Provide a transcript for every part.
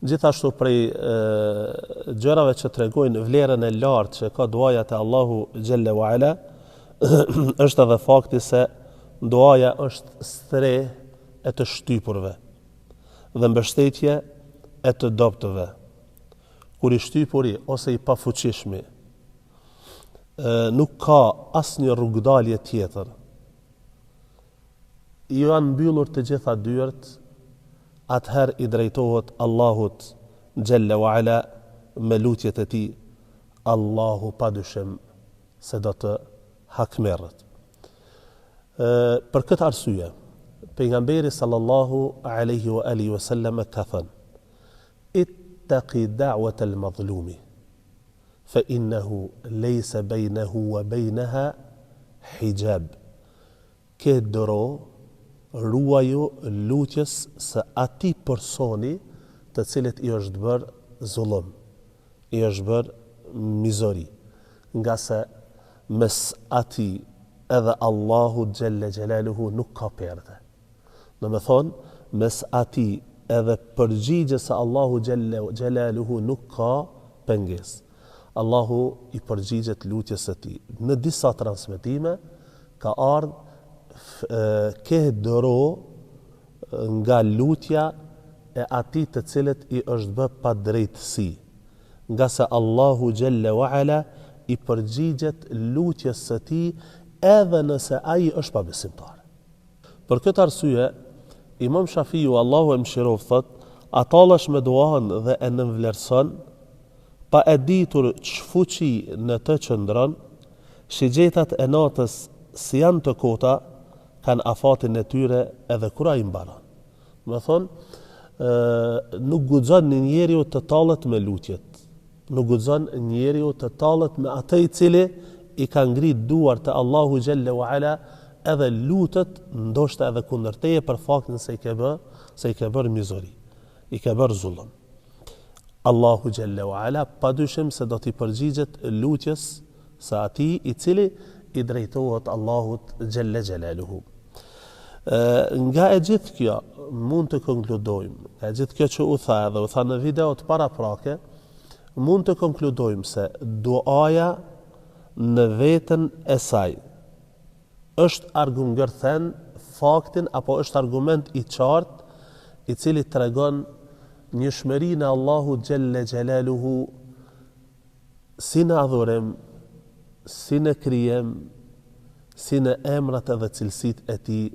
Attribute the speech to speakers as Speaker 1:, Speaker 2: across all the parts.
Speaker 1: Gjithashtu prej gjërave që tregojnë vlerën e lartë që ka duaja te Allahu xhalla wa ala është edhe fakti se duaja është stre e të shtypurve dhe mbështetje e të dobtëve. Kur i shtypuri ose i pafuqishmi nuk ka asnjë rrugdalje tjetër, i janë mbyllur të gjitha dyert, atëherë i drejtohet Allahut xhalla wa ala me lutjet e tij, Allahu padyshim se do të hakmerret. Për këtë arsye, pejgamberi sallallahu alaihi wa alihi wasallam ka thënë: ittaqi da'wat al-madhlumi fa innahu laysa baynahu wa baynaha hijab. Ke dëro ruaju lutjes së atij personi të cilit i është bërë zullum, i është bërë mizori, nga se mes atij edhe Allahu xhalla xhelaluhu nuk ka perde. Do të thonë, mes atij edhe përgjigjes së Allahu xhalla xhelaluhu nuk ka pengesë. Allahu i përgjigjet lutjes së tij. Në disa transmetime ka ardhur ke dëro nga lutja e atij të cilët i është bë pa drejtësi, nga se Allahu xhalla wa ala i përgjigjet lutjes së tij edhe nëse ai është pa besimtar. Për këtë arsye, Imam Shafiu, Allahu e mëshiroft, thot: "Atallash me duan dhe e nënvlerëson, pa e ditur ç'fuqi në të qëndron, shigjetat e natës si janë të kota, kanë afatin e tyre edhe kur ai mbaron." Do thonë, nuk guxon njeriu të tallet me lutjet. Nuk guxon njeriu të tallet me atë i cili i ka ngrit duar te Allahu xhalla wa ala, edhe lutet ndoshta edhe kundër teje për faktin se i ke bërë mizori, i ke bërë zullum. Allahu xhalla wa ala padyshim se do t'i përgjigjet lutjes së atij i cili i drejtohet Allahut xhalla xhelaluhu. Nga e gjithë kjo mund të konkludojmë, nga e gjithë kjo që u tha edhe u tha në videot paraprake, mund të konkludojmë se duaja në veten e saj është argumentën faktin apo është argument i qartë i cili tregon njëshmërinë e Allahut xhalla xhelaluhu si në adhurim, si në krijem, si në emrat edhe cilësitë e tij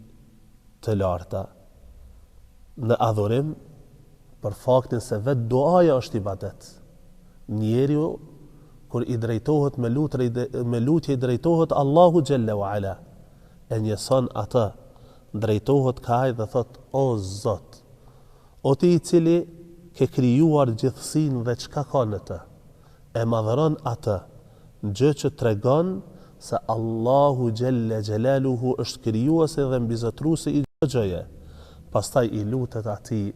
Speaker 1: të larta. Në adhurim, për faktin se vetë duaja është ibadet. Njeriu kur i drejtohet me lutje i drejtohet Allahu xhalla wa ala, e njëson atë, drejtohet kaj dhe thot: "O Zot, o ti i cili ke krijuar gjithësinë dhe çka ka në të, e madhëron atë, gjë që tregon se Allahu xhalla xhelaluhu është krijuesi dhe mbizotruesi i çdo gjëje." Pastaj i lutet atij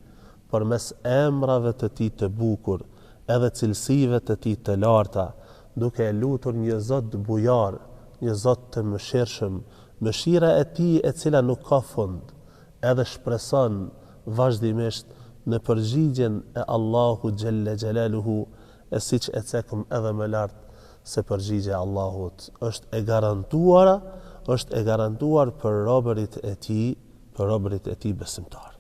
Speaker 1: përmes emrave të tij të bukur, edhe cilësive të tij të larta, duke e lutur një Zot bujar, një Zot të mëshirshëm, mëshira e tij e cila nuk ka fund, edhe shpreson vazhdimisht në përgjigjen e Allahu xhalla xhelaluhu, e siç e cekëm edhe më lart se përgjigja e Allahut është e garantuar për robërit e tij besimtar.